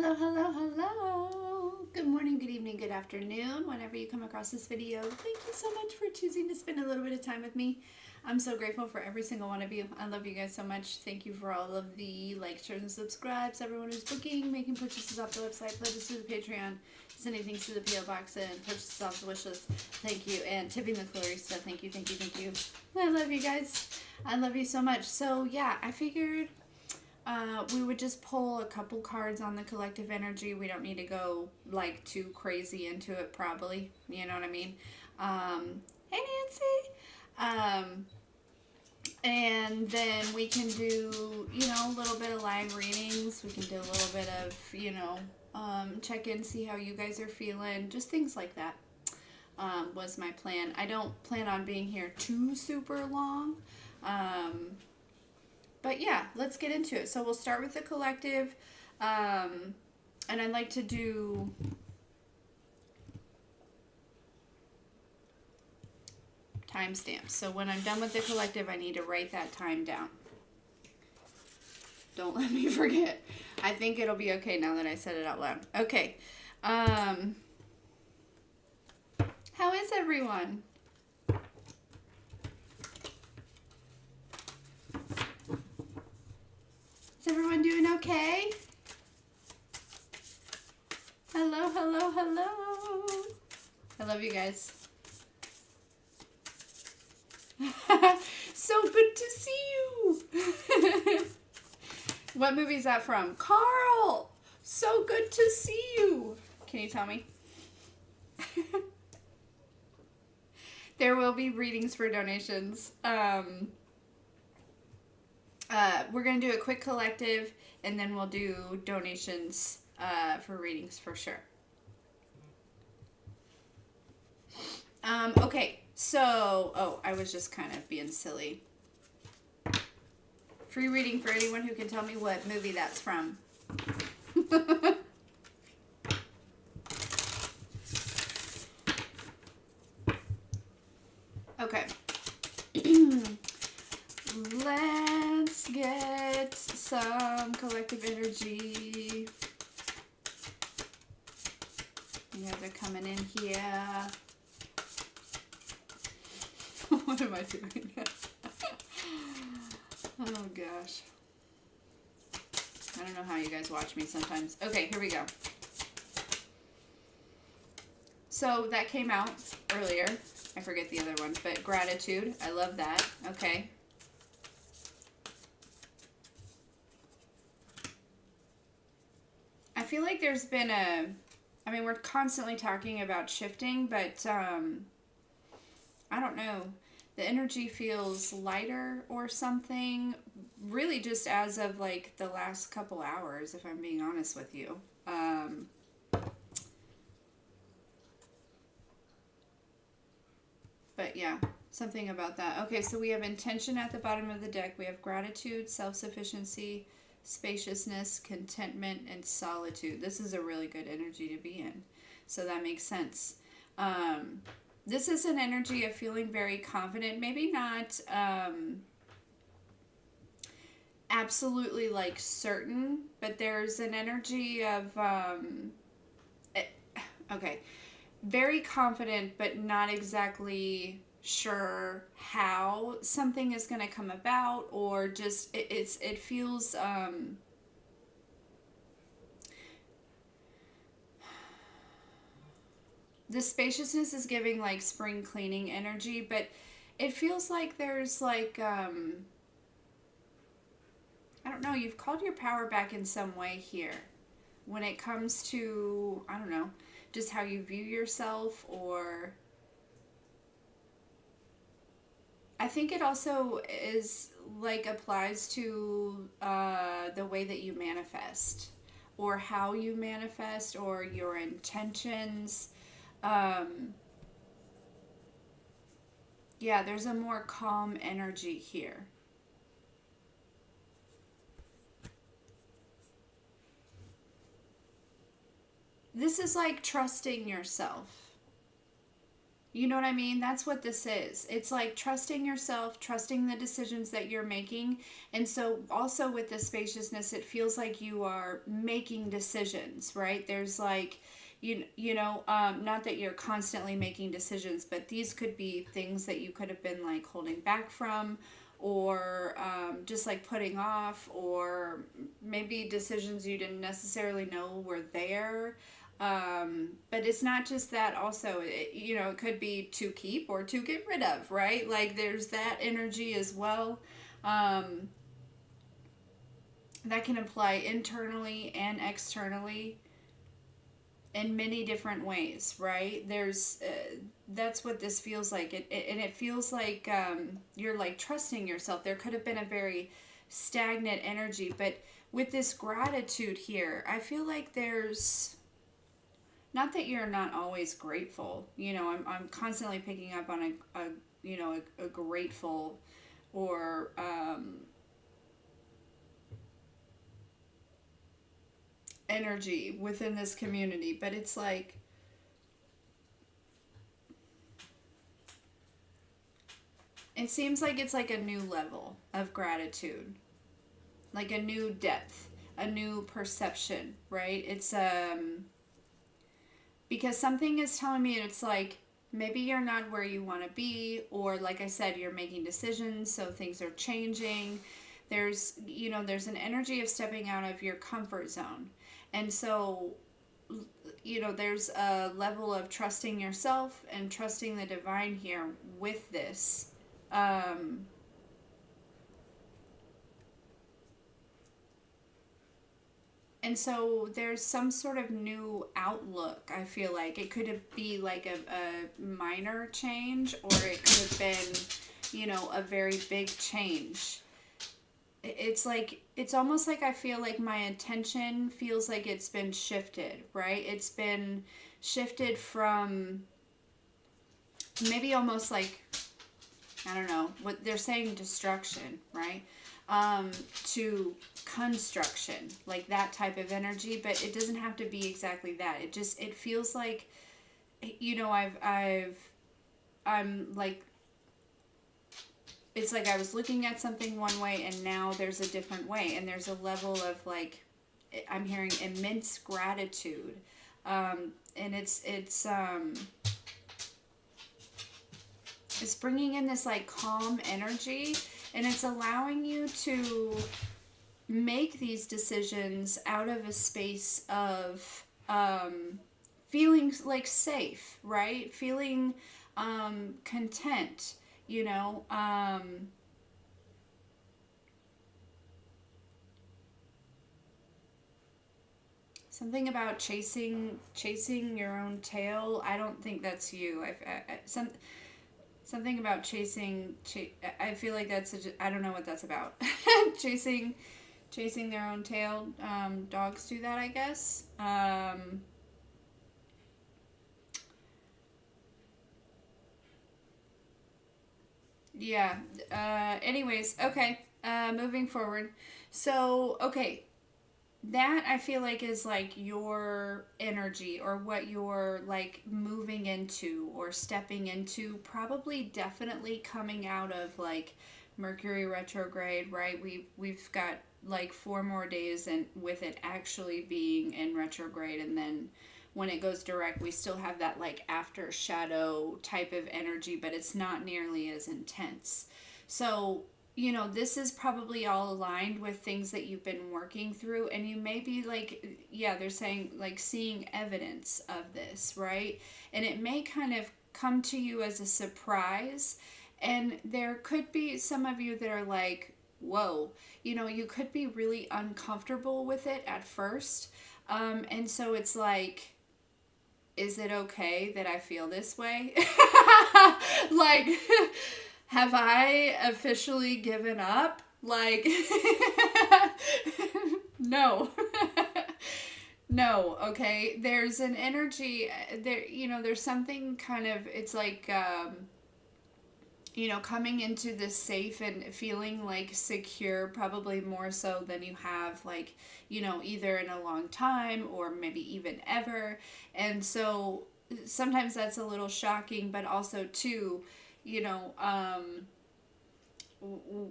Hello, hello, hello. Good morning, good evening, good afternoon. Whenever you come across this video, thank you so much for choosing to spend a little bit of time with me. I'm so grateful for every single one of you. I love you guys so much. Thank you for all of the likes, shares, and subscribes. Everyone who's booking, making purchases off the website, pledges through the Patreon, sending things to the PO box, and purchases off the wish list. Thank you. And tipping the CorieSims. Thank you, thank you, thank you. I love you guys. I love you so much. So yeah, I figured we would just pull a couple cards on the collective energy. We don't need to go like too crazy into it, probably. You know what I mean? Hey, Nancy. And then we can do, a little bit of live readings. We can do a little bit of, check in, see how you guys are feeling. Just things like that was my plan. I don't plan on being here too super long. But yeah, let's get into it. So we'll start with the collective. And I'd like to do timestamps. So when I'm done with the collective, I need to write that time down. Don't let me forget. I think it'll be okay now that I said it out loud. Okay. How is everyone? Is everyone doing okay? Hello, hello, hello. I love you guys. So good to see you. What movie is that from? Carl! So good to see you. Can you tell me? There will be readings for donations. We're going to do a quick collective, and then we'll do donations for readings for sure. Okay, so, I was just kind of being silly. Free reading for anyone who can tell me what movie that's from. Okay. Let's get some collective energy. You guys are coming in here. What am I doing? Oh gosh. I don't know how you guys watch me sometimes. Okay, here we go. So that came out earlier. I forget the other one, but gratitude. I love that. Okay. I feel like there's been we're constantly talking about shifting, but I don't know. The energy feels lighter or something, really just as of like the last couple hours, if I'm being honest with you. But yeah, something about that. Okay, so we have intention at the bottom of the deck. We have gratitude, self-sufficiency, spaciousness, contentment, and solitude. This is a really good energy to be in. So that makes sense. This is an energy of feeling very confident. Maybe not absolutely like certain, but there's an energy of, very confident, but not exactly sure how something is going to come about, or just it feels the spaciousness is giving like spring cleaning energy, but it feels like there's like I don't know, you've called your power back in some way here when it comes to, I don't know, just how you view yourself. Or I think it also is like applies to the way that you manifest, or how you manifest, or your intentions. Yeah, there's a more calm energy here. This is like trusting yourself. You know what I mean? That's what this is. It's like trusting yourself, trusting the decisions that you're making. And so, also with the spaciousness, it feels like you are making decisions, right? There's like, not that you're constantly making decisions, but these could be things that you could have been like holding back from, or just like putting off, or maybe decisions you didn't necessarily know were there. But it's not just that. Also, it could be to keep or to get rid of, right? Like there's that energy as well. um, that can apply internally and externally in many different ways, right? There's That's what this feels like. And it feels like you're like trusting yourself. There could have been a very stagnant energy, but with this gratitude here, I feel like there's, not that you're not always grateful. I'm constantly picking up on a grateful, or energy within this community, but it's like, it seems like it's like a new level of gratitude, like a new depth, a new perception, right? It's because something is telling me it's like, maybe you're not where you want to be, or like I said, you're making decisions, so things are changing. There's an energy of stepping out of your comfort zone. And so, there's a level of trusting yourself and trusting the divine here with this. Um, and so there's some sort of new outlook. I feel like it could be like a minor change, or it could have been, a very big change. It's almost like I feel like my attention feels like it's been shifted, right? It's been shifted from maybe almost like, I don't know, what they're saying, destruction, right? To construction, like that type of energy, but it doesn't have to be exactly that. It feels like, I'm like, it's like I was looking at something one way and now there's a different way, and there's a level of like, I'm hearing immense gratitude. And it's bringing in this like calm energy, and it's allowing you to make these decisions out of a space of feeling like safe, right? Feeling content, you know. Something about chasing your own tail. I don't think that's you. Something about I feel like I don't know what that's about. Chasing their own tail. Dogs do that, I guess. Yeah. Anyways, okay. Moving forward. So, okay. That I feel like is like your energy, or what you're like moving into or stepping into, probably definitely coming out of like Mercury retrograde, right? We've got like 4 more days, and with it actually being in retrograde, and then when it goes direct, we still have that like after shadow type of energy, but it's not nearly as intense. So, this is probably all aligned with things that you've been working through, and you may be like, yeah, they're saying like seeing evidence of this, right? And it may kind of come to you as a surprise, and there could be some of you that are like, whoa, you could be really uncomfortable with it at first. And so it's like, is it okay that I feel this way? Like, have I officially given up? Like, no. No, okay. There's an energy there, there's something kind of, it's like, coming into this safe and feeling like secure, probably more so than you have, like, either in a long time or maybe even ever. And so, sometimes that's a little shocking, but also too, you know,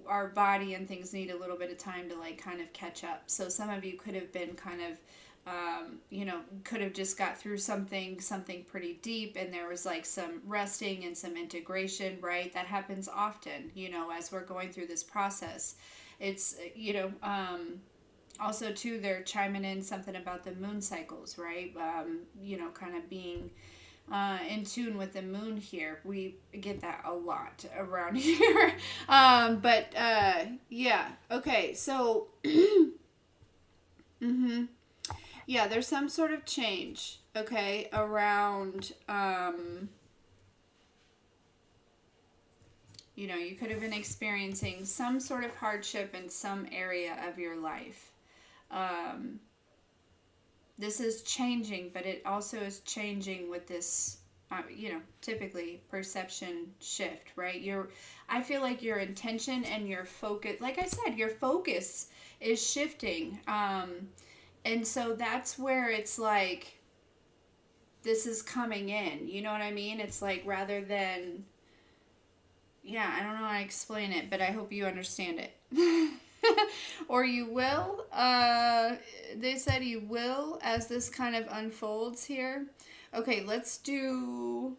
our body and things need a little bit of time to like kind of catch up. So some of you could have been kind of you know, could have just got through something pretty deep, and there was like some resting and some integration, right? That happens often, you know, as we're going through this process. It's, you know, also too, they're chiming in something about the moon cycles, right? You know, kind of being in tune with the moon here. We get that a lot around here. But yeah, okay, so mm-hmm. Yeah, there's some sort of change, okay, around, you know, you could have been experiencing some sort of hardship in some area of your life. Um, this is changing, but it also is changing with this, you know, typically perception shift, right? I feel like your intention and your focus, like I said, your focus is shifting. And so that's where it's like, this is coming in. You know what I mean? It's like rather than, yeah, I don't know how to explain it, but I hope you understand it. Or you will. They said you will as this kind of unfolds here. Okay, let's do,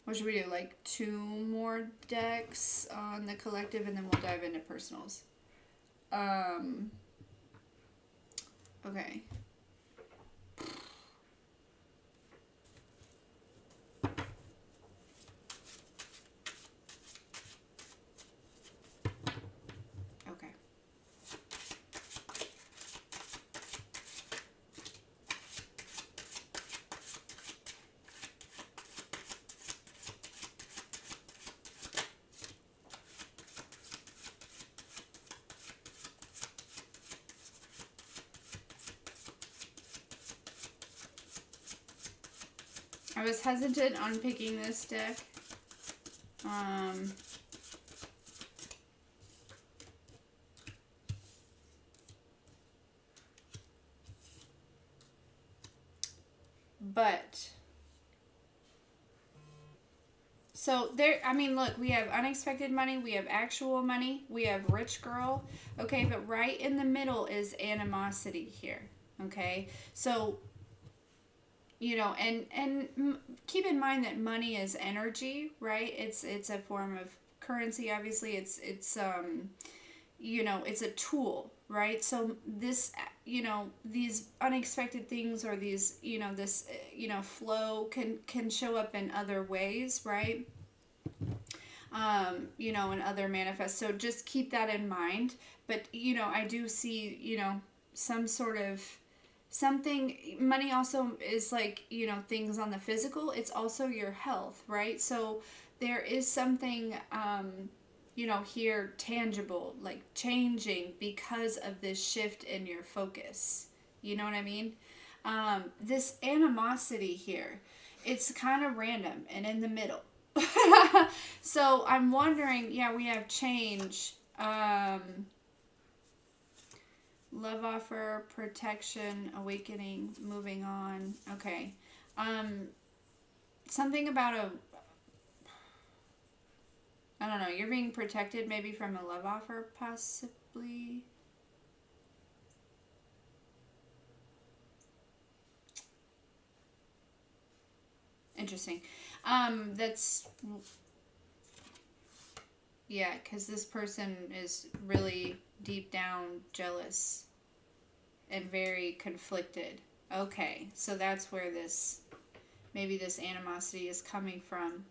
what should we do? Like 2 more decks on the collective, and then we'll dive into personals. Okay. Okay. I was hesitant on picking this deck. But so there, I mean, look, we have unexpected money, we have actual money, we have rich girl. Okay, but right in the middle is animosity here. Okay, so you know, and keep in mind that money is energy, right? It's a form of currency. Obviously, it's you know, it's a tool, right? So this, you know, these unexpected things, or these, you know, this, you know, flow can show up in other ways, right? You know, in other manifests. So just keep that in mind. But you know, I do see, you know, some sort of something. Money also is like, you know, things on the physical. It's also your health, right? So there is something, you know, here tangible, like changing because of this shift in your focus. You know what I mean? This animosity here, it's kind of random and in the middle. So I'm wondering, yeah, we have change. Love offer, protection, awakening, moving on. Okay. Something about I don't know, you're being protected maybe from a love offer, possibly. Interesting. That's, yeah, because this person is really deep down jealous and very conflicted. Okay, so that's where this, maybe this animosity is coming from.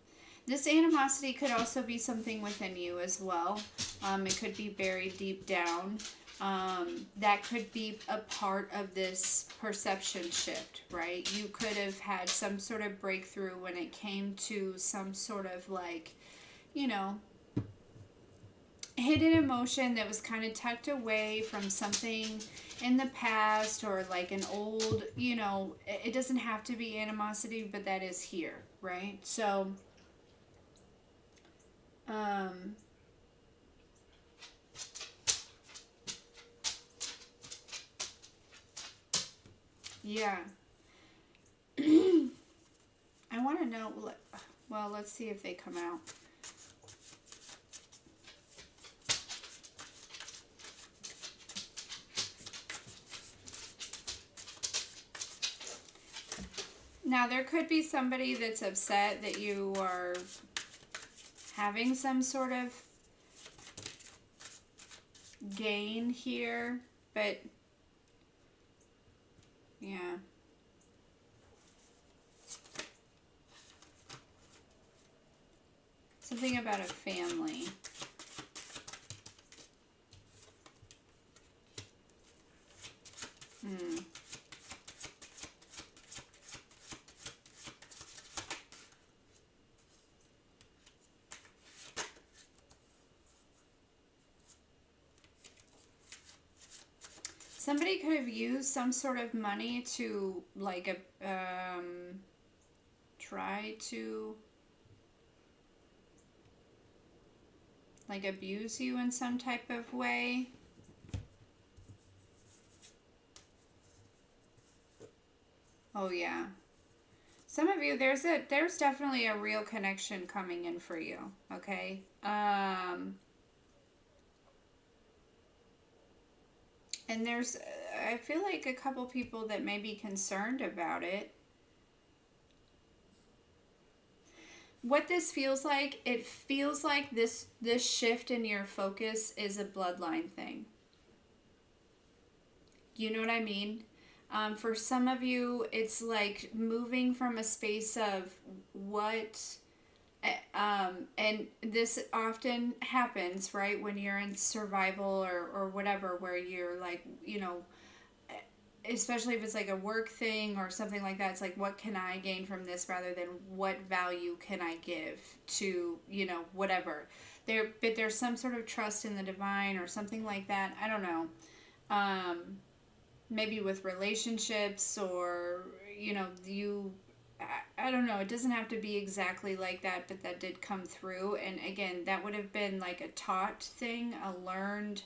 This animosity could also be something within you as well. It could be buried deep down. That could be a part of this perception shift, right? You could have had some sort of breakthrough when it came to some sort of like, you know, hidden emotion that was kind of tucked away from something in the past, or like an old, you know, it doesn't have to be animosity, but that is here, right? So, yeah. I know. Well, let's see if they come out. Now, there could be somebody that's upset that you are having some sort of gain here, but yeah. Something about a family. Somebody could have used some sort of money to, like, try to, like, abuse you in some type of way. Oh, yeah. Some of you, there's definitely a real connection coming in for you, okay? And there's, I feel like a couple people that may be concerned about it. What this feels like, it feels like this shift in your focus is a bloodline thing. You know what I mean? For some of you, it's like moving from a space of what, and this often happens, right, when you're in survival or whatever, where you're like, you know, especially if it's like a work thing or something like that, it's like, what can I gain from this rather than what value can I give to, you know, whatever. But there's some sort of trust in the divine or something like that. I don't know. Maybe with relationships or, you know, I don't know. It doesn't have to be exactly like that, but that did come through. And again, that would have been like a taught thing, a learned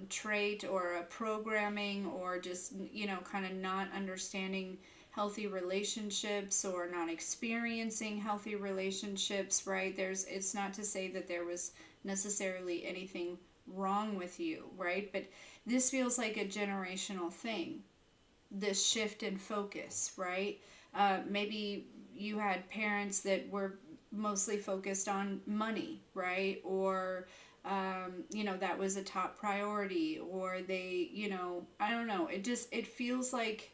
trait or a programming, or just, you know, kind of not understanding healthy relationships or not experiencing healthy relationships, right? It's not to say that there was necessarily anything wrong with you, right? But this feels like a generational thing, this shift in focus, right? Maybe you had parents that were mostly focused on money, right? Or you know, that was a top priority, or they, you know, I don't know. It feels like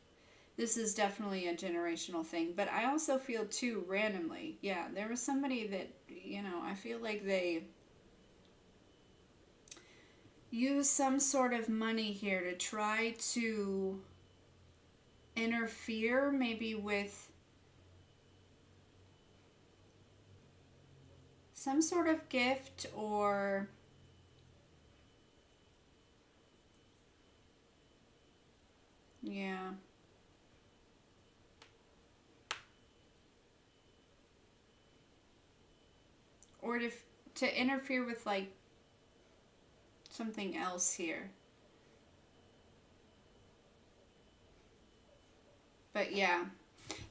this is definitely a generational thing. But I also feel too, randomly, yeah, there was somebody that, you know, I feel like they use some sort of money here to try to interfere maybe with some sort of gift or yeah. Or to interfere with like something else here. But yeah,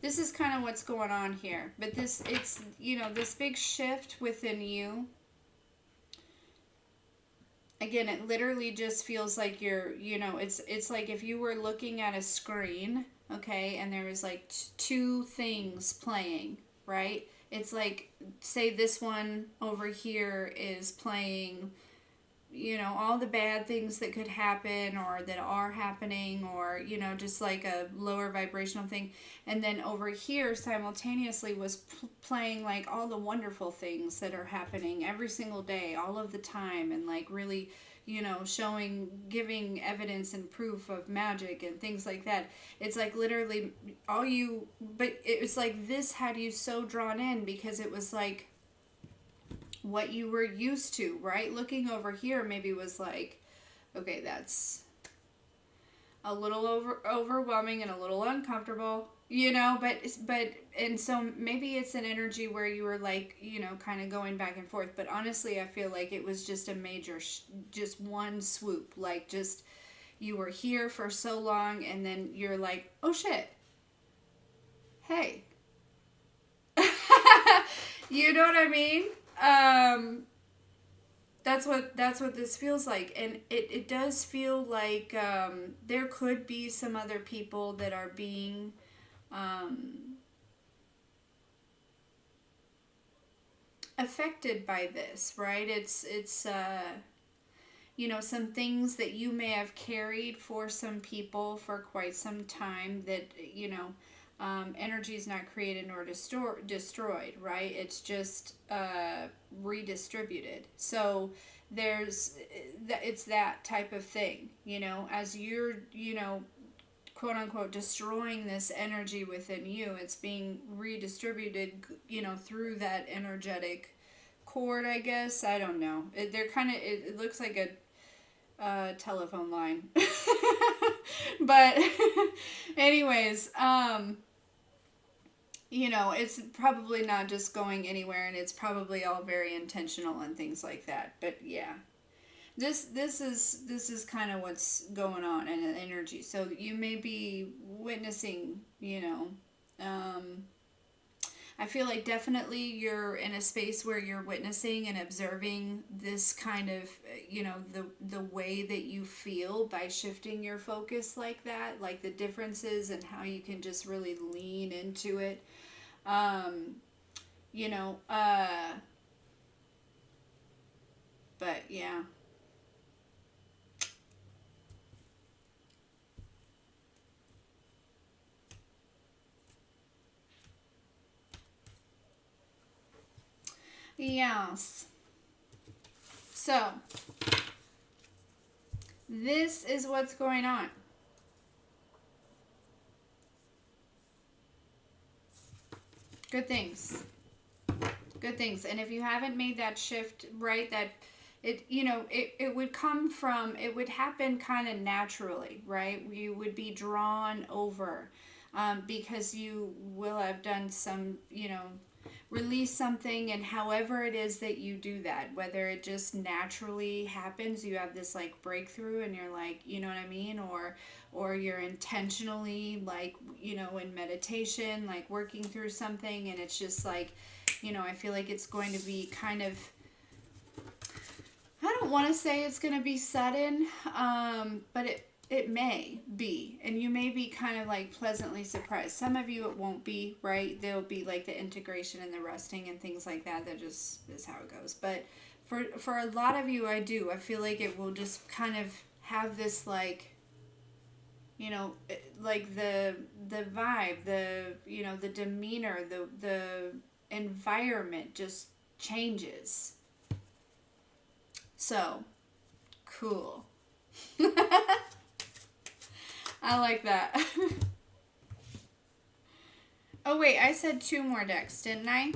this is kind of what's going on here. But it's, you know, this big shift within you. Again, it literally just feels like you're, you know, it's like if you were looking at a screen, okay, and there was like two things playing, right? It's like, say this one over here is playing, you know, all the bad things that could happen or that are happening, or, you know, just like a lower vibrational thing. And then over here simultaneously was playing like all the wonderful things that are happening every single day, all of the time, and like really, you know, giving evidence and proof of magic and things like that. It's like literally but it was like this had you so drawn in because it was like what you were used to, right? Looking over here maybe was like, okay, that's a little overwhelming and a little uncomfortable, you know, but and so maybe it's an energy where you were like, you know, kind of going back and forth. But honestly, I feel like it was just a major just one swoop, like just you were here for so long and then you're like, oh shit, hey, You know what I mean? That's what this feels like, and it does feel like there could be some other people that are being affected by this, right? It's you know, some things that you may have carried for some people for quite some time that, you know, energy is not created nor destroyed, right? It's just redistributed. So there's it's that type of thing, you know, as you're, you know, quote unquote destroying this energy within you, it's being redistributed, you know, through that energetic cord, I guess. I don't know. They're kind of, it looks like a telephone line. But anyways, you know, it's probably not just going anywhere, and it's probably all very intentional and things like that. But yeah, this is kind of what's going on in the energy. So you may be witnessing, you know, I feel like definitely you're in a space where you're witnessing and observing this kind of, you know, the way that you feel by shifting your focus like that, like the differences and how you can just really lean into it. Um, you know, but yeah. Yes. So, this is what's going on. Good things. Good things. And if you haven't made that shift, right, that it, you know, it would come from, it would happen kind of naturally, right? You would be drawn over because you will have done some, you know, release something, and however it is that you do that, whether it just naturally happens, you have this like breakthrough and you're like, you know what I mean, or you're intentionally, like, you know, in meditation, like working through something, and it's just like, you know, I feel like it's going to be kind of, I don't want to say it's going to be sudden, but it may be, and you may be kind of like pleasantly surprised. Some of you it won't be, right? There'll be like the integration and the resting and things like that. That just is how it goes. But for a lot of you, I feel like it will just kind of have this, like, you know, like the vibe, the, you know, the demeanor, the environment just changes. So cool. I like that. Oh wait, I said 2 more decks, didn't I?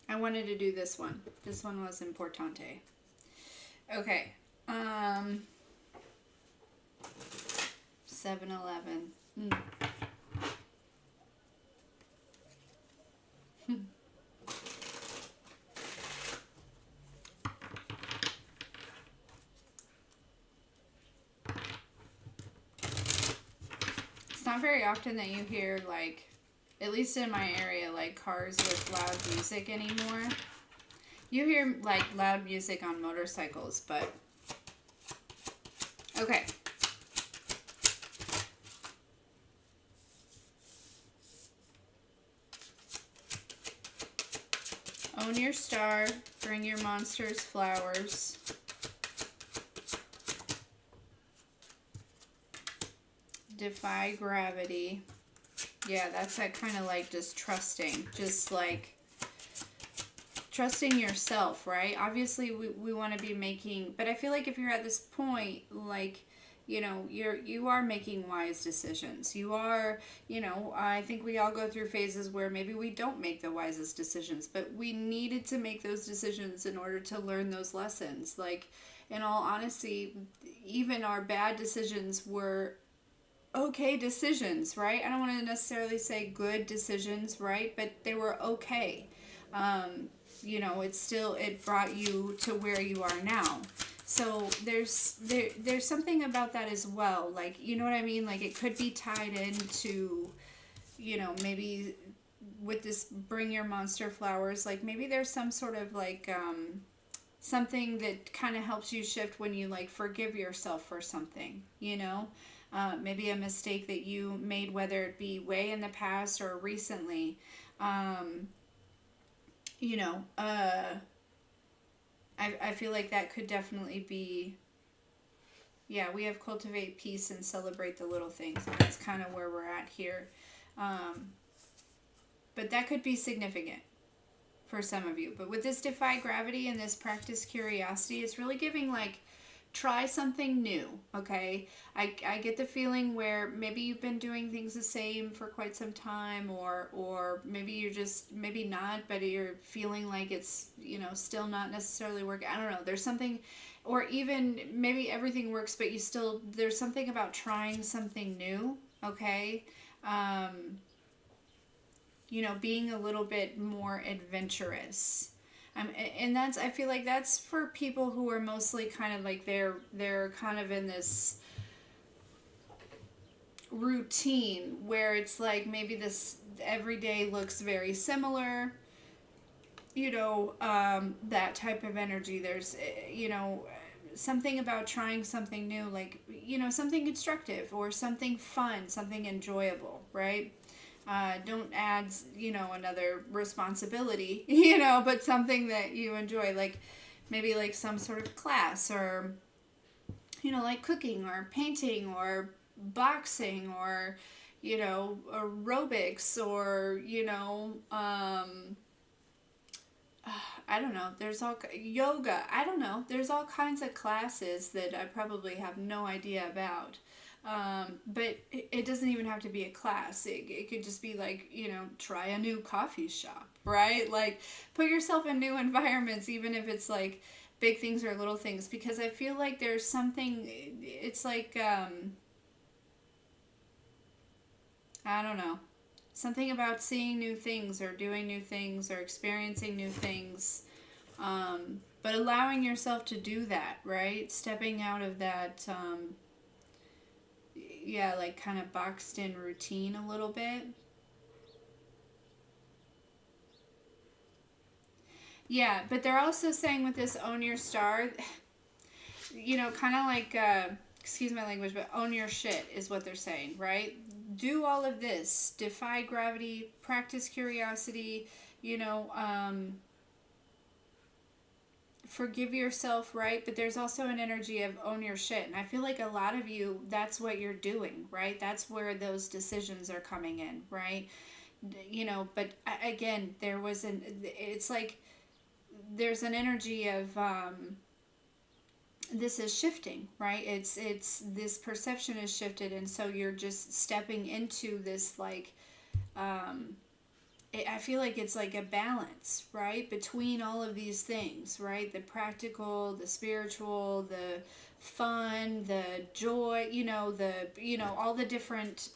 I wanted to do this one. This one was importante. Okay. 7-Eleven. It's not very often that you hear, like, at least in my area, like cars with loud music anymore. You hear like loud music on motorcycles, but okay. Own your star, bring your monsters flowers. Defy gravity. Yeah, that's that kind of like just trusting. Just like trusting yourself, right? Obviously we want to be making, but I feel like if you're at this point, like, you know, you are making wise decisions. You are, you know, I think we all go through phases where maybe we don't make the wisest decisions, but we needed to make those decisions in order to learn those lessons. Like, in all honesty, even our bad decisions were okay decisions, right? I don't want to necessarily say good decisions, right? But they were okay. You know, it brought you to where you are now. So there's something about that as well. Like, you know what I mean? Like, it could be tied into, you know, maybe with this bring your monster flowers, like maybe there's some sort of like something that kind of helps you shift when you like forgive yourself for something, you know. Maybe a mistake that you made, whether it be way in the past or recently. um, you know, I feel like that could definitely be, yeah, we have cultivate peace and celebrate the little things, and that's kind of where we're at here. um, but that could be significant for some of you. But with this defy gravity and this practice curiosity, it's really giving like try something new. Okay, I get the feeling where maybe you've been doing things the same for quite some time, or maybe you're just, maybe not, but you're feeling like it's, you know, still not necessarily working. I don't know, there's something, or even maybe everything works but you still, there's something about trying something new. Okay. You know, being a little bit more adventurous. And that's, I feel like that's for people who are mostly kind of like they're kind of in this routine where it's like maybe this every day looks very similar, you know, that type of energy. There's, you know, something about trying something new, like, you know, something constructive or something fun, something enjoyable, right? Don't add, you know, another responsibility, you know, but something that you enjoy, like maybe like some sort of class, or, you know, like cooking or painting or boxing, or, you know, aerobics, or, you know, I don't know. There's all yoga. I don't know. There's all kinds of classes that I probably have no idea about. But it doesn't even have to be a class. It could just be like, you know, try a new coffee shop, right? Like put yourself in new environments, even if it's like big things or little things, because I feel like there's something, it's like, I don't know. Something about seeing new things or doing new things or experiencing new things. But allowing yourself to do that, right? Stepping out of that, yeah, like kind of boxed in routine a little bit. Yeah, but they're also saying with this own your star, you know, kind of like, excuse my language, but own your shit is what they're saying, right? Do all of this, defy gravity, practice curiosity, you know, forgive yourself, right? But there's also an energy of own your shit. And I feel like a lot of you, that's what you're doing, right? That's where those decisions are coming in, right? You know, but again, there was it's like there's an energy of, this is shifting, right? It's this perception is shifted. And so you're just stepping into this, like, I feel like it's like a balance, right, between all of these things, right? The practical, the spiritual, the fun, the joy, you know, all the different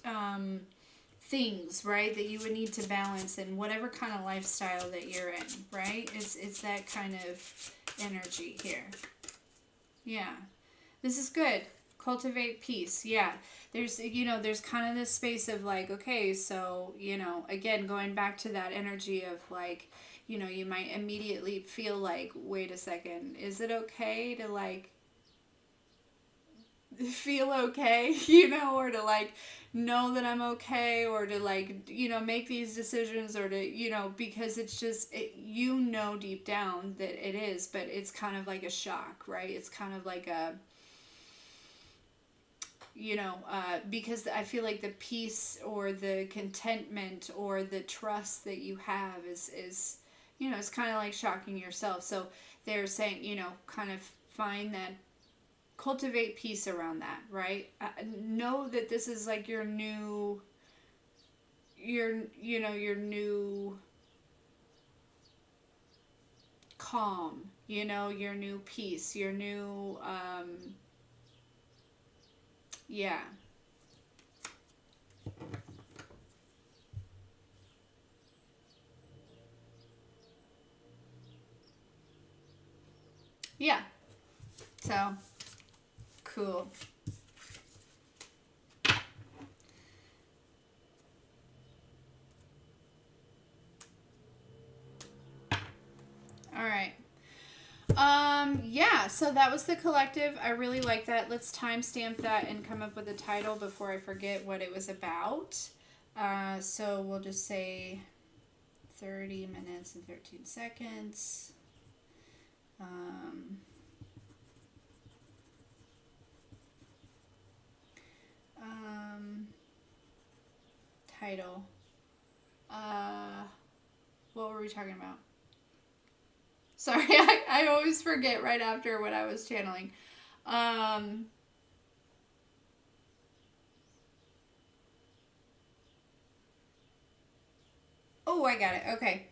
things, right, that you would need to balance in whatever kind of lifestyle that you're in, right? It's that kind of energy here. Yeah. This is good. Cultivate peace. Yeah. There's, you know, there's kind of this space of like, okay, so, you know, again, going back to that energy of like, you know, you might immediately feel like, wait a second, is it okay to like feel okay, you know, or to like know that I'm okay, or to like, you know, make these decisions, or to, you know, because it's just, you know, deep down that it is, but it's kind of like a shock, right? It's kind of like a, you know, because I feel like the peace or the contentment or the trust that you have is, you know, it's kind of like shocking yourself. So they're saying, you know, kind of find that, cultivate peace around that, right? Know that this is like your new, you know, your new calm, you know, your new peace, your new, yeah. Yeah. So, cool. All right. Yeah, so that was the collective. I really like that. Let's timestamp that and come up with a title before I forget what it was about. So we'll just say 30 minutes and 13 seconds. Title. What were we talking about? Sorry, I always forget right after what I was channeling. Oh, I got it. Okay.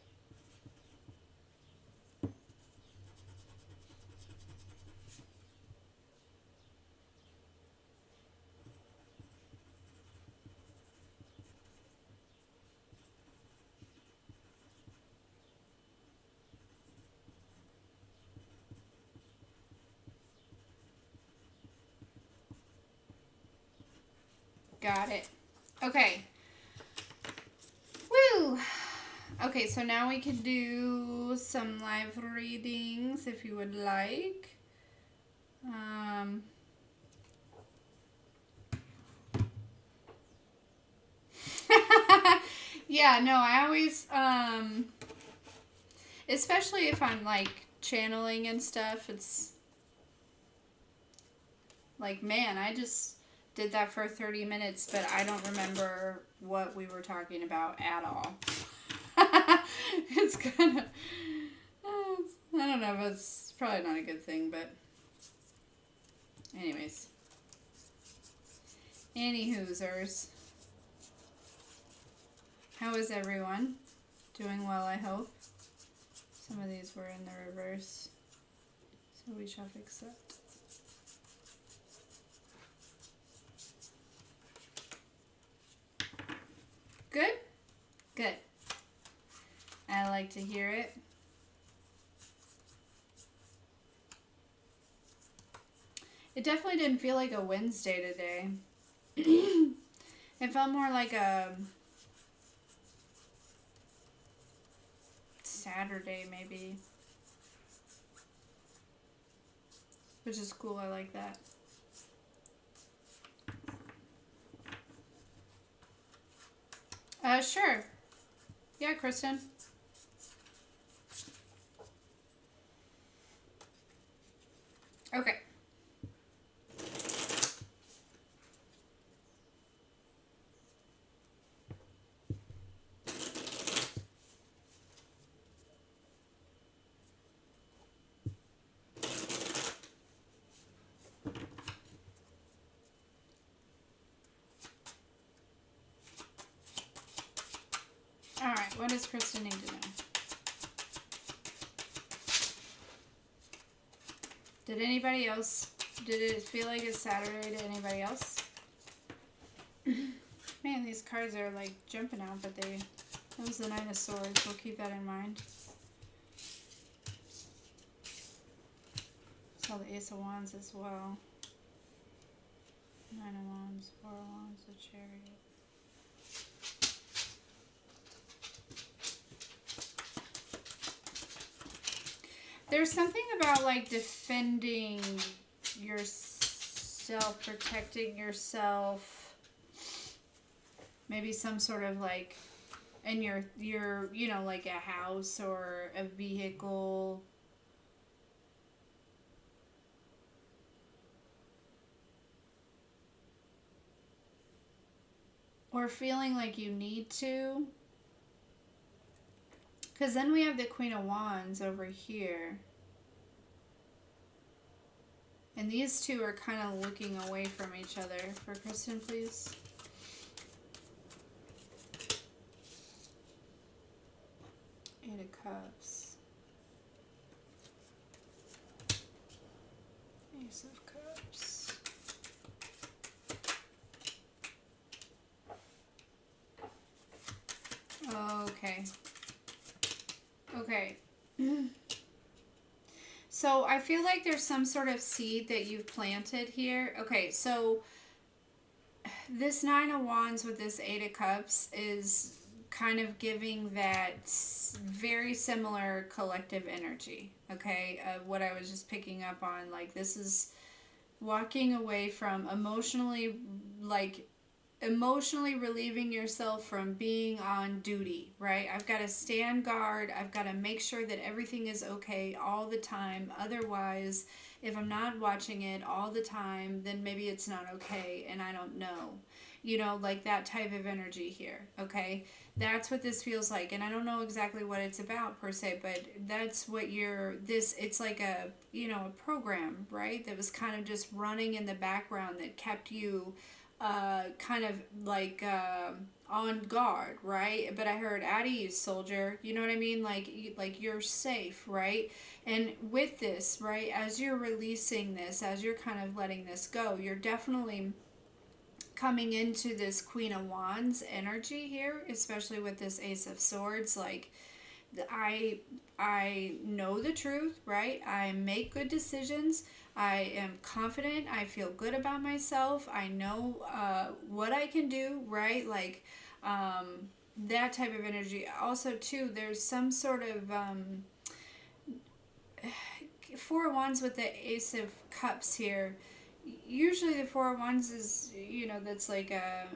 Got it. Okay. Woo! Okay, so now we can do some live readings if you would like. Yeah, no, I always, especially if I'm like channeling and stuff, it's like, man, I just did that for 30 minutes, but I don't remember what we were talking about at all. It's kind of, I don't know, but it's probably not a good thing, but anyways. Any hoosers. How is everyone? Doing well, I hope. Some of these were in the reverse, so we shall fix that. Good? Good. I like to hear it. It definitely didn't feel like a Wednesday today. It felt more like a Saturday, maybe. Which is cool, I like that. Sure. Yeah, Kristen. Okay. Alright, what does Kristen need to know? Did anybody else, did it feel like it's Saturday to anybody else? Man, these cards are like jumping out, but that was the Nine of Swords. We'll keep that in mind. Saw the Ace of Wands as well. Nine of Wands, Four of Wands, the Chariot. There's something about like defending yourself, protecting yourself. Maybe some sort of like in your you know, like a house or a vehicle. Or feeling like you need to. Because then we have the Queen of Wands over here. And these two are kind of looking away from each other. For Kristen, please. Eight of Cups. Ace of Cups. Okay. Okay. So I feel like there's some sort of seed that you've planted here. Okay, so this Nine of Wands with this Eight of Cups is kind of giving that very similar collective energy, okay, of what I was just picking up on. Like, this is walking away from emotionally relieving yourself from being on duty, right? I've got to stand guard. I've got to make sure that everything is okay all the time. Otherwise, if I'm not watching it all the time, then maybe it's not okay and I don't know. You know, like that type of energy here, okay? That's what this feels like. And I don't know exactly what it's about per se, but that's what it's like a, a program, right? That was kind of just running in the background that kept you kind of like on guard, right? But I heard at ease, soldier. You know what I mean? Like you're safe, right? And with this, right, as you're releasing this, as you're kind of letting this go, you're definitely coming into this Queen of Wands energy here, especially with this Ace of Swords. Like, I know the truth, right? I make good decisions. I am confident. I feel good about myself. I know what I can do, right? Like, that type of energy. Also, too, there's some sort of Four of Wands with the Ace of Cups here. Usually the Four of Wands is, that's like a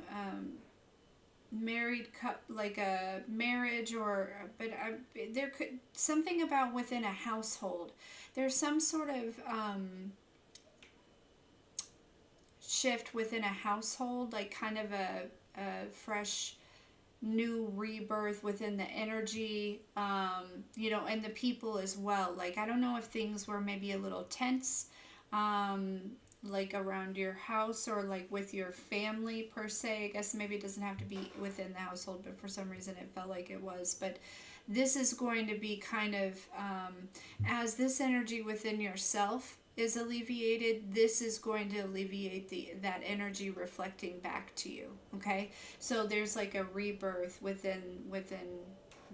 married like a marriage, but there could something about within a household. There's some sort of shift within a household, like kind of a fresh new rebirth within the energy, and the people as well. Like, I don't know if things were maybe a little tense, like around your house or like with your family per se. I guess maybe it doesn't have to be within the household, but for some reason it felt like it was. But this is going to be kind of, as this energy within yourself is alleviated, this is going to alleviate that energy reflecting back to you. Okay, so there's like a rebirth within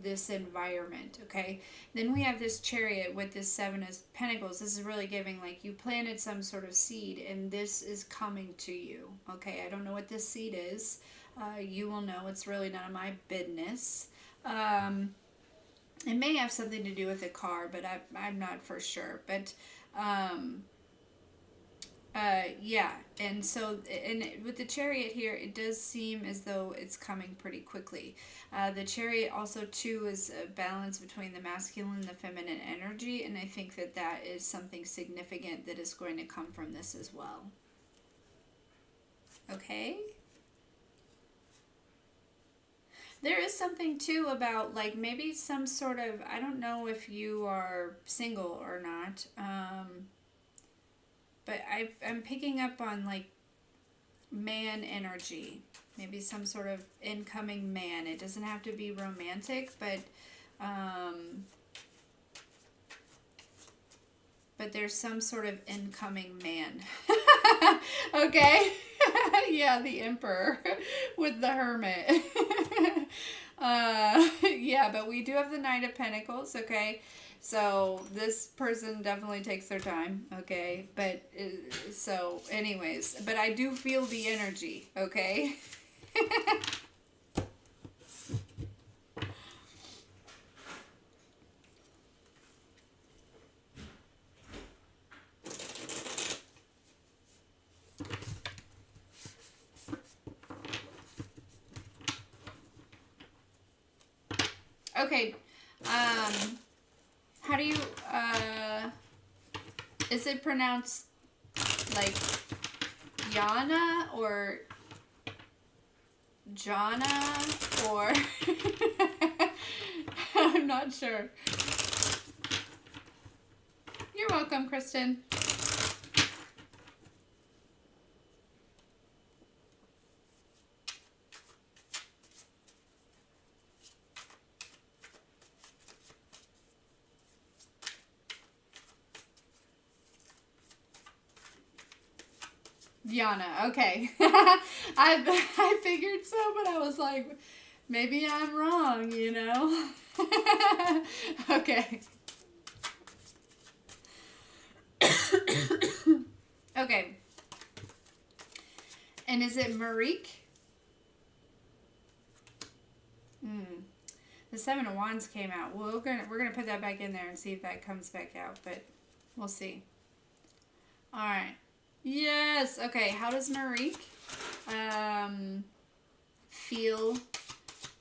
this environment. Okay, then we have this Chariot with this Seven of Pentacles. This is really giving like you planted some sort of seed and this is coming to you. Okay, I don't know what this seed is. You will know. It's really none of my business. It may have something to do with a car, but I'm not for sure. But yeah, and so, and with the Chariot here, it does seem as though it's coming pretty quickly. The Chariot also too is a balance between the masculine and the feminine energy, and I think that is something significant that is going to come from this as well. Okay? There is something too about like maybe some sort of, I don't know if you are single or not, but I'm picking up on like man energy. Maybe some sort of incoming man. It doesn't have to be romantic, but there's some sort of incoming man. Okay? Yeah, the Emperor with the Hermit. Yeah, but we do have the Knight of Pentacles, okay? So this person definitely takes their time, okay? But, so anyways, but I do feel the energy, okay? Okay, how do you, is it pronounced like Yana or Jana or, I'm not sure. You're welcome, Kristen. Yana, okay. I figured so, but I was like, maybe I'm wrong, you know? Okay. Okay. And is it Marique? The Seven of Wands came out. Well, we're gonna put that back in there and see if that comes back out, but we'll see. All right. Yes. Okay. How does Marique feel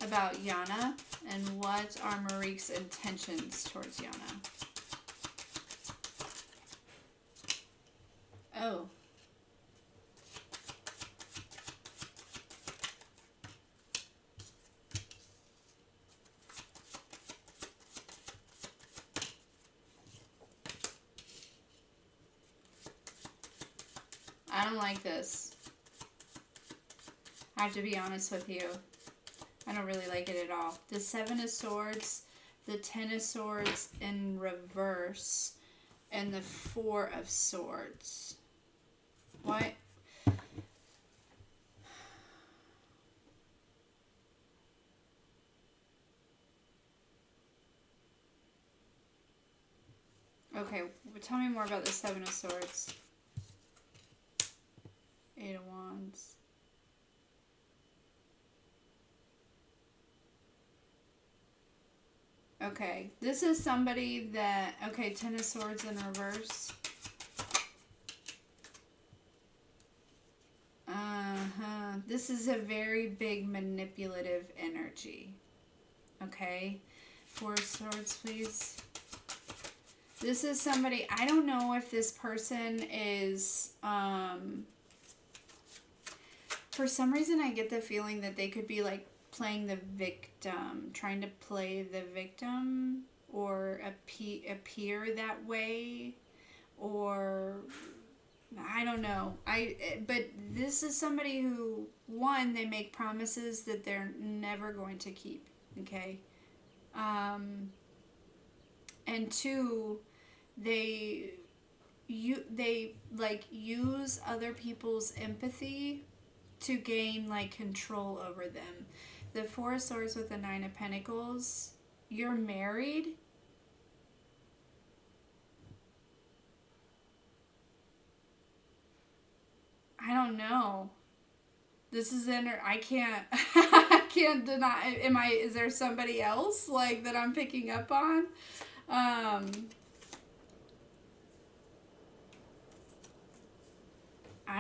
about Yana, and what are Marique's intentions towards Yana? Oh. I don't like this. I have to be honest with you. I don't really like it at all. The Seven of Swords, the Ten of Swords in reverse, and the Four of Swords. What? Okay, tell me more about the Seven of Swords. Eight of Wands. Okay, this is somebody that, okay, Ten of Swords in reverse. This is a very big manipulative energy. Okay, Four of Swords, please. This is somebody, I don't know if this person is, for some reason I get the feeling that they could be like playing the victim, trying to play the victim or appear that way, or I don't know. But this is somebody who, one, they make promises that they're never going to keep, okay? And two, they like use other people's empathy to gain like control over them. The Four of Swords with the Nine of Pentacles, you're married. I don't know. This is I can't I can't deny. Is there somebody else like that I'm picking up on? I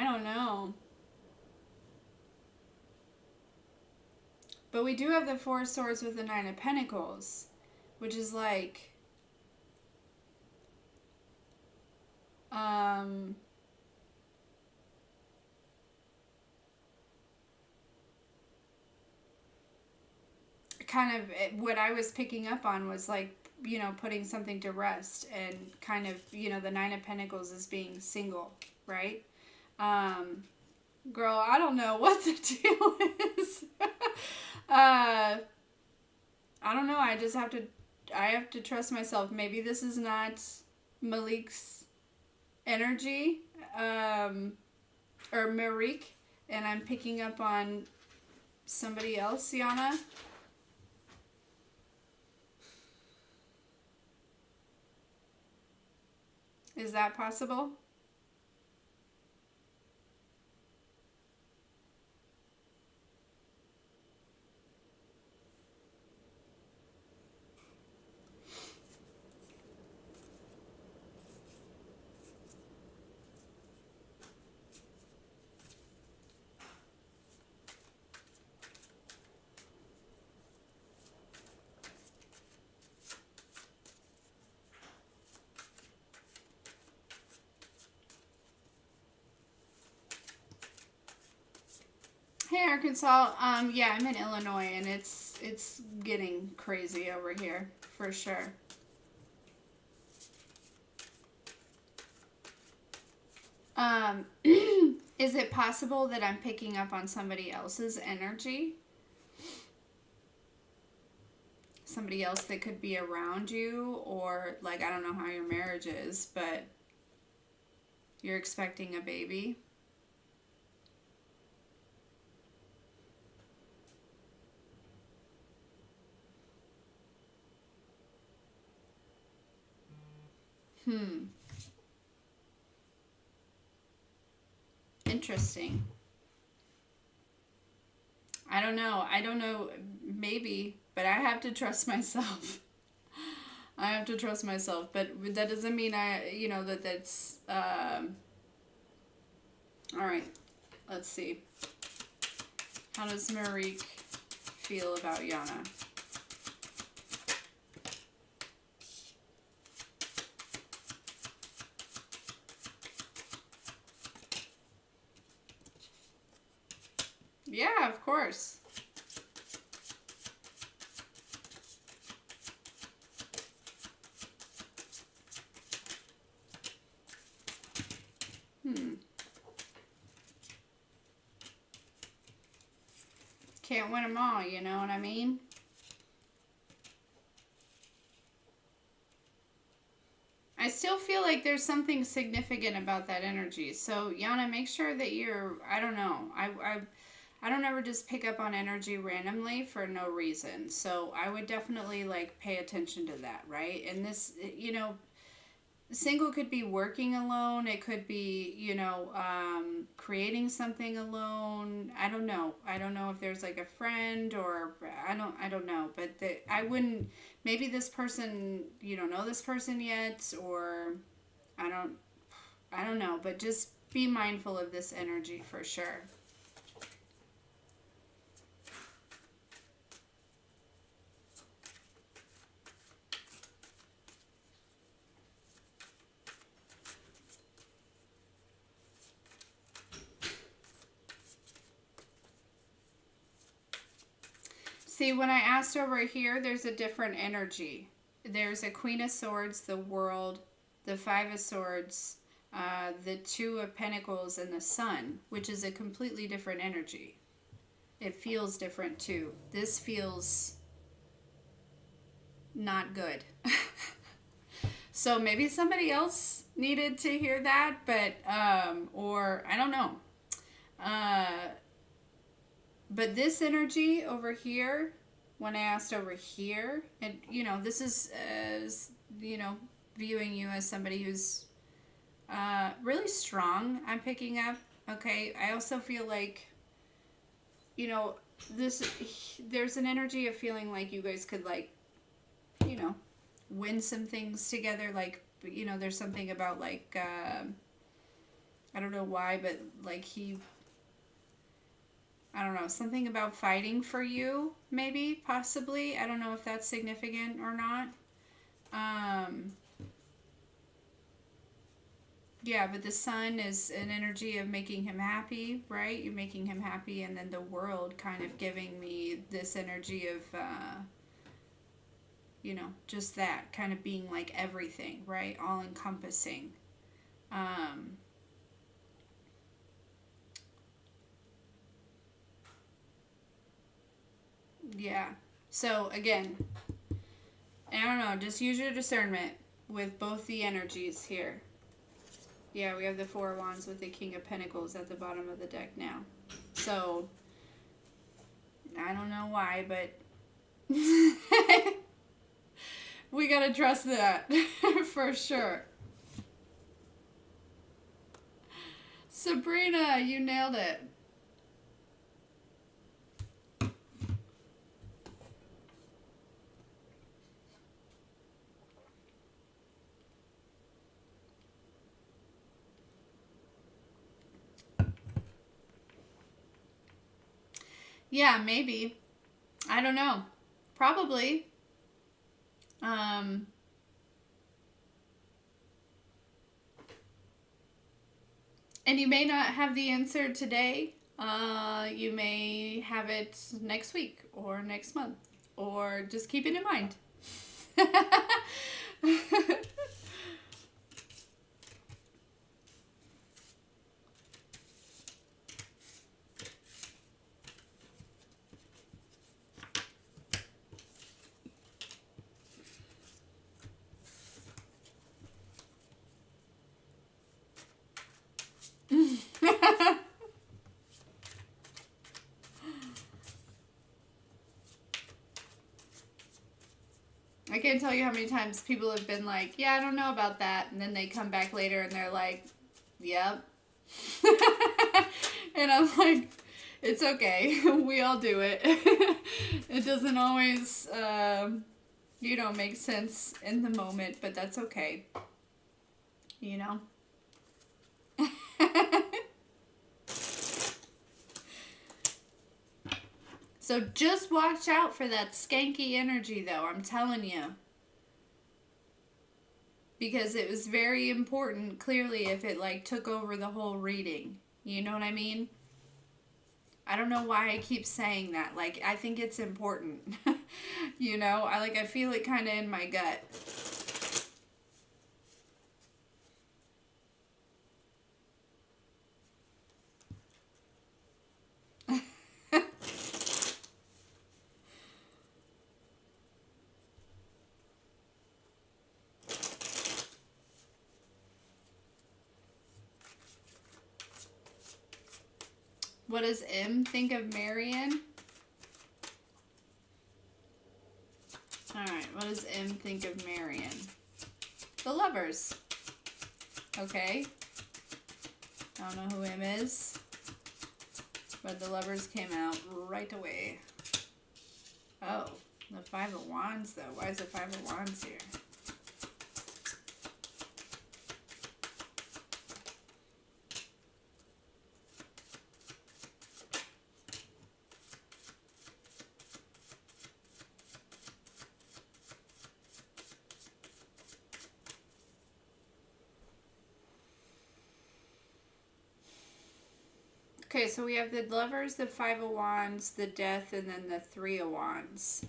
don't know. But we do have the Four of Swords with the Nine of Pentacles, which is like kind of what I was picking up on was like, you know, putting something to rest, and kind of, you know, the Nine of Pentacles is being single, right? Girl, I don't know what the deal is. I don't know. I have to trust myself. Maybe this is not Malik's energy, or Marique, and I'm picking up on somebody else, Yana. Is that possible? Hey, Arkansas. Yeah, I'm in Illinois, and it's getting crazy over here for sure. Is it possible that I'm picking up on somebody else's energy? Somebody else that could be around you, or like, I don't know how your marriage is, but you're expecting a baby. Interesting. I don't know. I don't know. Maybe. But I have to trust myself. I have to trust myself. But that doesn't mean that's... all right. Let's see. How does Marique feel about Yana? Yeah, of course. Can't win them all, you know what I mean? I still feel like there's something significant about that energy. So, Yana, make sure that you're, I don't know. I don't ever just pick up on energy randomly for no reason. So, I would definitely like pay attention to that, right? And this, single could be working alone. It could be, creating something alone. I don't know. I don't know if there's like a friend or I don't know. But I wouldn't, maybe this person, you don't know this person yet, or I don't know. But just be mindful of this energy for sure. See, when I asked over here, there's a different energy. There's a Queen of Swords, the World, the Five of Swords, the Two of Pentacles, and the Sun, which is a completely different energy. It feels different too. This feels not good. So maybe somebody else needed to hear that, but, or I don't know. But this energy over here, when I asked over here, and, this is, viewing you as somebody who's really strong, I'm picking up, okay? I also feel like, there's an energy of feeling like you guys could, like, win some things together, like, there's something about, like, I don't know why, but, like, I don't know, something about fighting for you, maybe, possibly. I don't know if that's significant or not. Yeah, but the Sun is an energy of making him happy, right? You're making him happy, and then the World kind of giving me this energy of, just that, kind of being like everything, right? All-encompassing. Yeah. So, again, I don't know, just use your discernment with both the energies here. Yeah, we have the Four of Wands with the King of Pentacles at the bottom of the deck now. So, I don't know why, but we gotta trust that for sure. Sabrina, you nailed it. Yeah, maybe. I don't know. Probably. And you may not have the answer today. You may have it next week or next month. Or just keep it in mind. I can't tell you how many times people have been like, yeah, I don't know about that. And then they come back later and they're like, yep. And I'm like, it's okay. We all do it. It doesn't always, make sense in the moment, but that's okay. You know? So just watch out for that skanky energy, though. I'm telling you. Because it was very important, clearly, if it, like, took over the whole reading. You know what I mean? I don't know why I keep saying that. Like, I think it's important. I feel it kind of in my gut. What does M think of Marion? Alright, what does M think of Marion? The Lovers. Okay. I don't know who M is. But the Lovers came out right away. Oh, the Five of Wands, though. Why is the Five of Wands here? Okay, so we have the Lovers, the Five of Wands, the Death, and then the Three of Wands.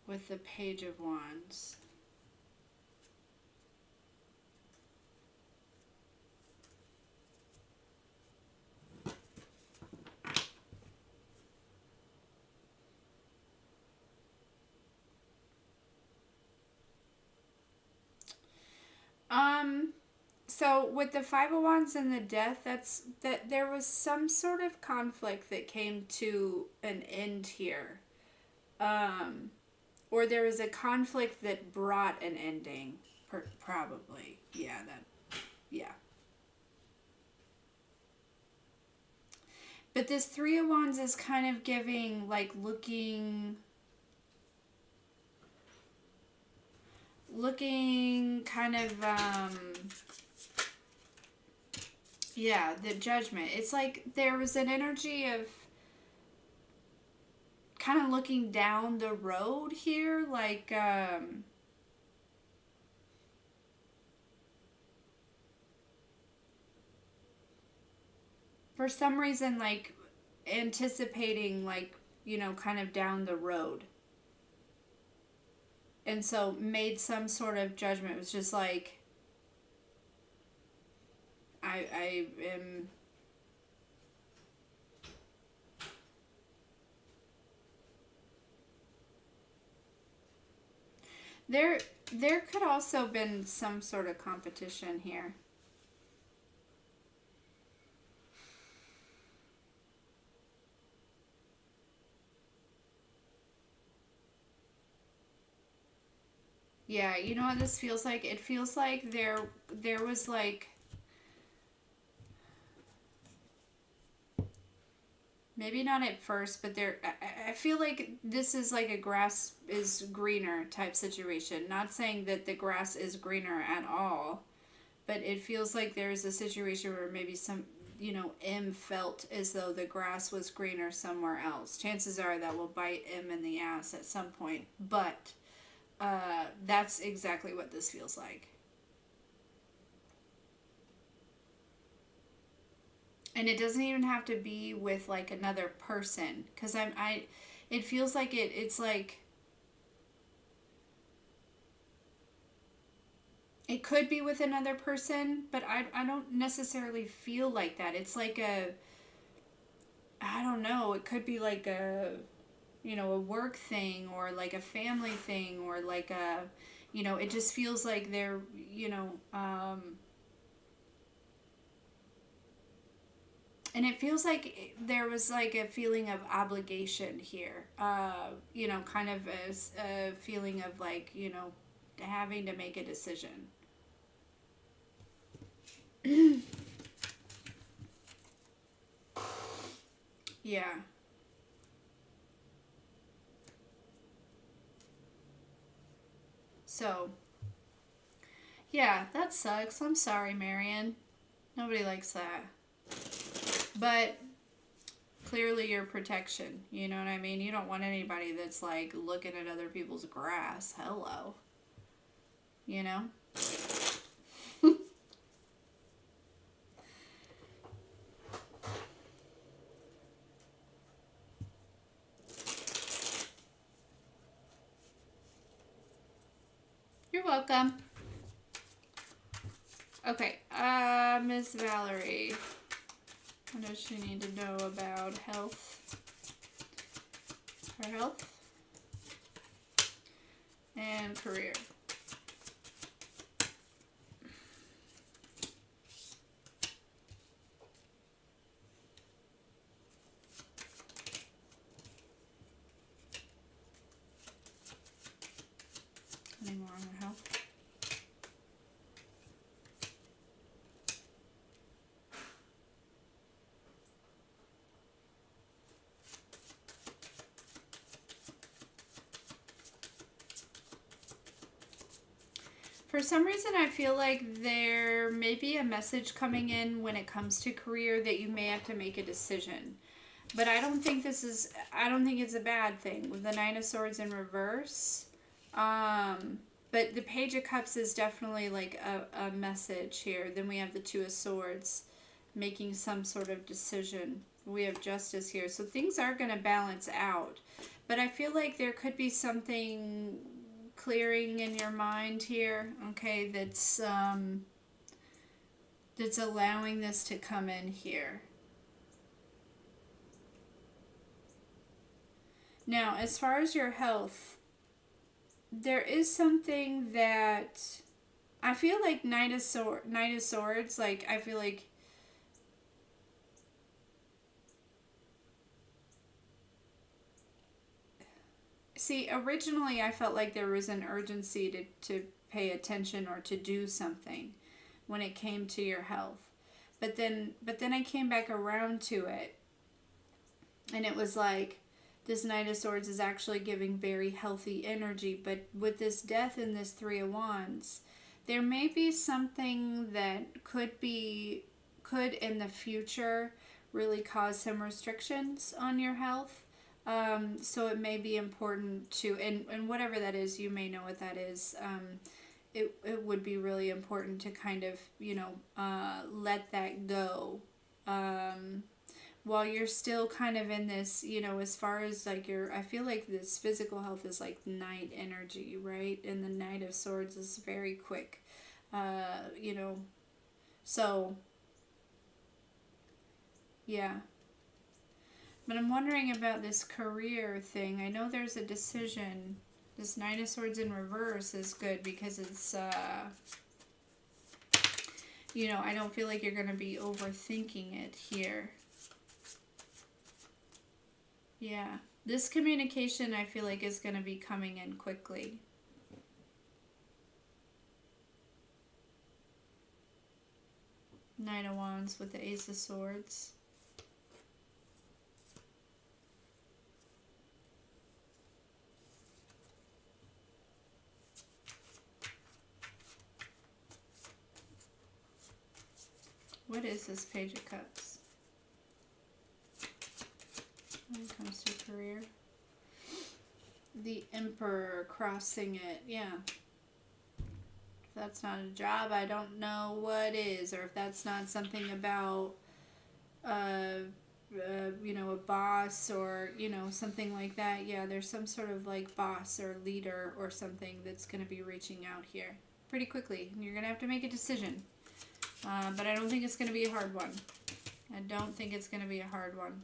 With the Page of Wands. So with the Five of Wands and the Death, that there was some sort of conflict that came to an end here. Or there was a conflict that brought an ending. Probably. Yeah. But this Three of Wands is kind of giving, like, looking kind of, the Judgment. It's like there was an energy of kind of looking down the road here, like, for some reason, like, anticipating, like, kind of down the road. And so made some sort of judgment. It was just like, I am... There could also been some sort of competition here. Yeah, you know what this feels like? It feels like there was, like, maybe not at first, but I feel like this is like a grass is greener type situation. Not saying that the grass is greener at all, but it feels like there's a situation where maybe some, M felt as though the grass was greener somewhere else. Chances are that will bite M in the ass at some point, but that's exactly what this feels like. And it doesn't even have to be with, like, another person, because it feels like it's like, it could be with another person, but I don't necessarily feel like that. It's like I don't know, it could be like a work thing, or like a family thing, or like it just feels like they're, and it feels like there was, like, a feeling of obligation here, kind of as a feeling of, like, having to make a decision. Yeah. So, yeah, that sucks. I'm sorry, Marion. Nobody likes that. But clearly your protection, you know what I mean? You don't want anybody that's like looking at other people's grass. Hello. You know? You're welcome. Okay, Miss Valerie. What does she need to know about health? Her health and career. Any more on her health? For some reason, I feel like there may be a message coming in when it comes to career that you may have to make a decision. But I don't think I don't think it's a bad thing with the Nine of Swords in reverse. But the Page of Cups is definitely like a message here. Then we have the Two of Swords making some sort of decision. We have Justice here. So things are going to balance out. But I feel like there could be something clearing in your mind here, okay, that's allowing this to come in here. Now, as far as your health, there is something that I feel like Knight of Swords, like I feel like see, originally I felt like there was an urgency to pay attention or to do something when it came to your health. But then I came back around to it, and it was like this Knight of Swords is actually giving very healthy energy. But with this Death and this Three of Wands, there may be something that could in the future really cause some restrictions on your health. So it may be important to, and whatever that is, you may know what that is. It would be really important to kind of, let that go. While you're still kind of in this, as far as like I feel like this physical health is like Knight energy, right? And the Knight of Swords is very quick, so, yeah. But I'm wondering about this career thing. I know there's a decision. This Nine of Swords in reverse is good because it's, I don't feel like you're going to be overthinking it here. Yeah. This communication, I feel like, is going to be coming in quickly. Nine of Wands with the Ace of Swords. What is this Page of Cups? When it comes to career. The Emperor crossing it, yeah. If that's not a job, I don't know what is. Or if that's not something about, a boss or, something like that. Yeah, there's some sort of like boss or leader or something that's going to be reaching out here pretty quickly. And you're going to have to make a decision. But I don't think it's going to be a hard one. I don't think it's going to be a hard one.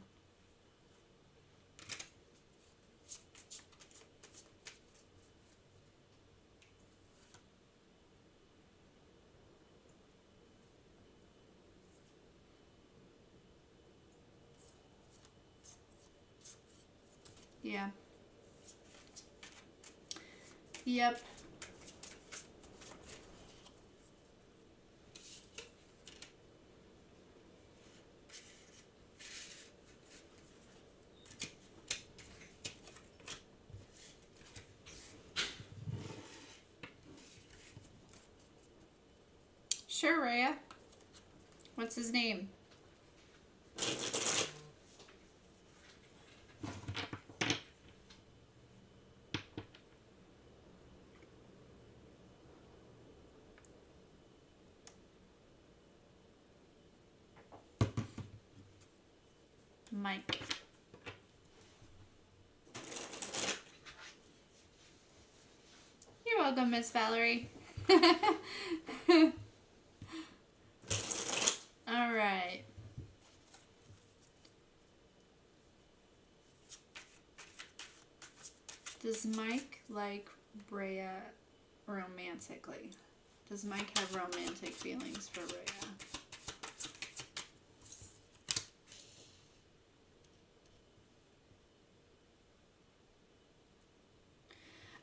Yeah. Yep. Sure, Rhea. What's his name? Mike. You're welcome, Miss Valerie. All right. Does Mike like Rhea romantically? Does Mike have romantic feelings for Rhea?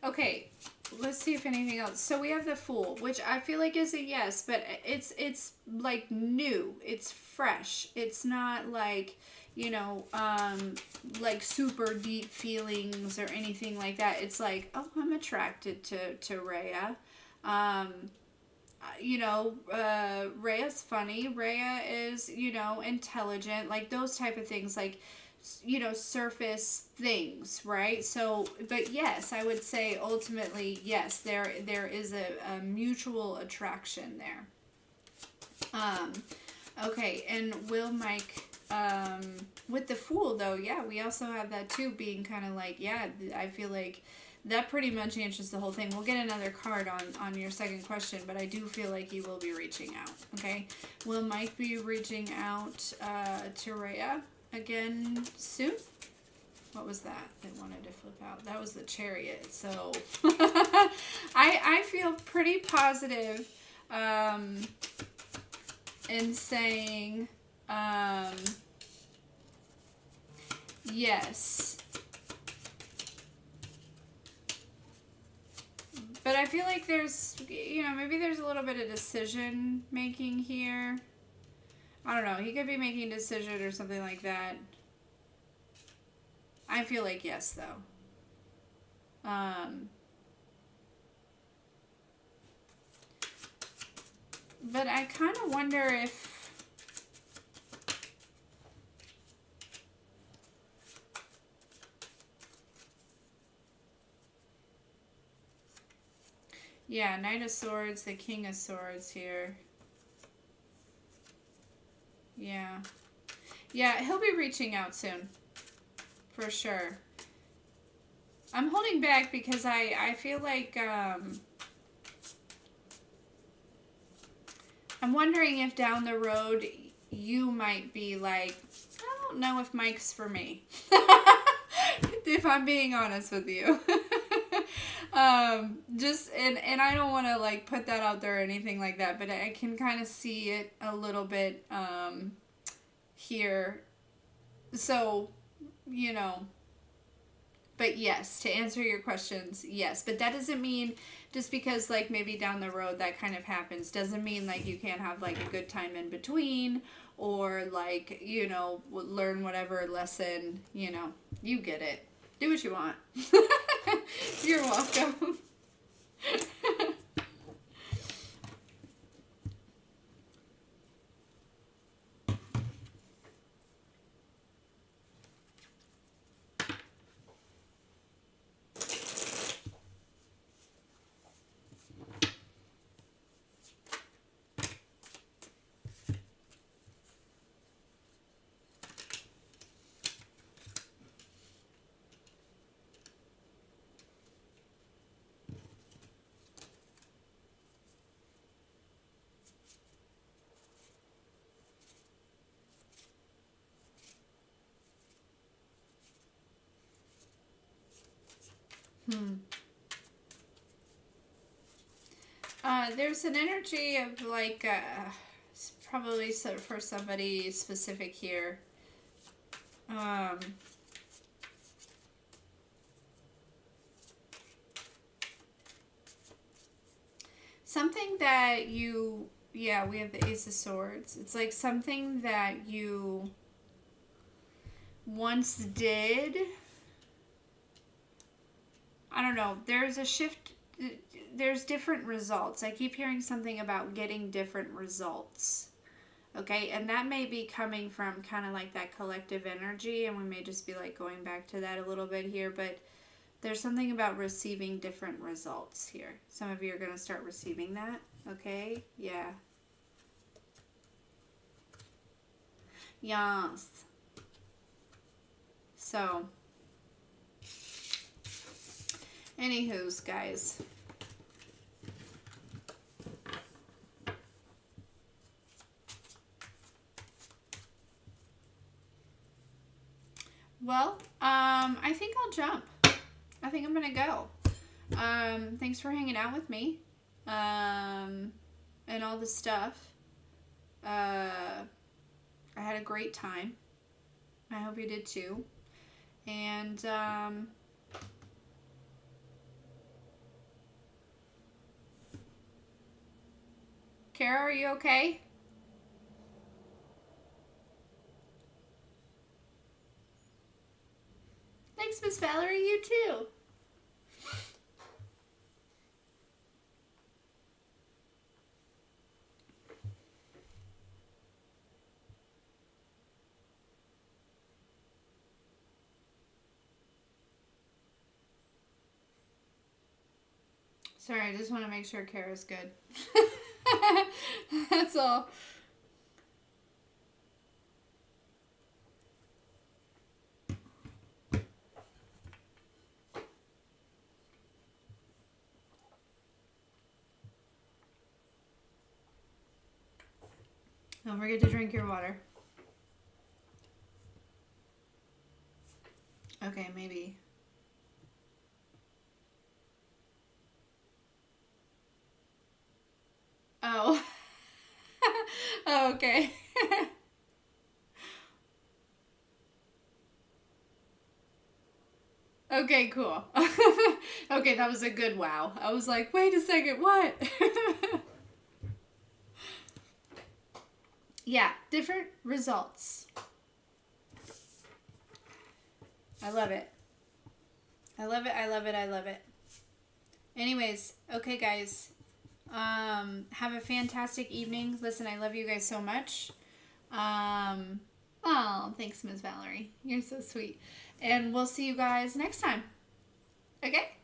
Okay, let's see if anything else. So we have the Fool, which I feel like is a yes, but it's like new. It's fresh. It's not like, you know, like super deep feelings or anything like that. It's like, oh, I'm attracted to Rhea. You know, Rhea's funny. Rhea is, you know, intelligent. Like those type of things. Like, you know, surface things, right? So, but yes, I would say ultimately, yes, there is a mutual attraction there. Okay, and will Mike, with the Fool though, yeah, we also have that too, being kind of like, yeah, I feel like that pretty much answers the whole thing. We'll get another card on your second question, but I do feel like he will be reaching out, okay? Will Mike be reaching out to Rhea again soon? What was that? They wanted to flip out. That was the Chariot. So I feel pretty positive in saying yes. But I feel like there's, you know, maybe there's a little bit of decision making here. I don't know. He could be making a decision or something like that. I feel like yes, though. But I kind of wonder if... Yeah, Knight of Swords, the King of Swords here. Yeah. Yeah, he'll be reaching out soon. For sure. I'm holding back because I feel like, I'm wondering if down the road you might be like, I don't know if Mike's for me. If I'm being honest with you. Just, and I don't want to like put that out there or anything like that, but I can kind of see it a little bit, here. So, you know, but yes, to answer your questions, yes. But that doesn't mean just because like maybe down the road that kind of happens, doesn't mean like you can't have like a good time in between or like, you know, learn whatever lesson, you know, you get it. Do what you want. You're welcome. There's an energy of like, probably for somebody specific here. Something that you, yeah, we have the Ace of Swords. It's like something that you once did. I don't know. There's a shift there's different results. I keep hearing something about getting different results. Okay, and that may be coming from kind of like that collective energy, and we may just be like going back to that a little bit here, but there's something about receiving different results here. Some of you are going to start receiving that, okay? Yeah. Yes. So, anywho's, guys. Well, I think I'll jump. I think I'm going to go. Thanks for hanging out with me. And all this stuff. I had a great time. I hope you did too. And, Kara, are you okay? Thanks, Miss Valerie. You too. Sorry, I just want to make sure Kara's good. That's all. Don't forget to drink your water. Okay, maybe. Oh. Oh, okay. Okay, cool. Okay, that was a good wow. I was like, wait a second, what? Yeah, different results. I love it. I love it, I love it, I love it. Anyways, okay, guys. Have a fantastic evening. Listen, I love you guys so much. Oh, thanks, Ms. Valerie. You're so sweet. And we'll see you guys next time. Okay?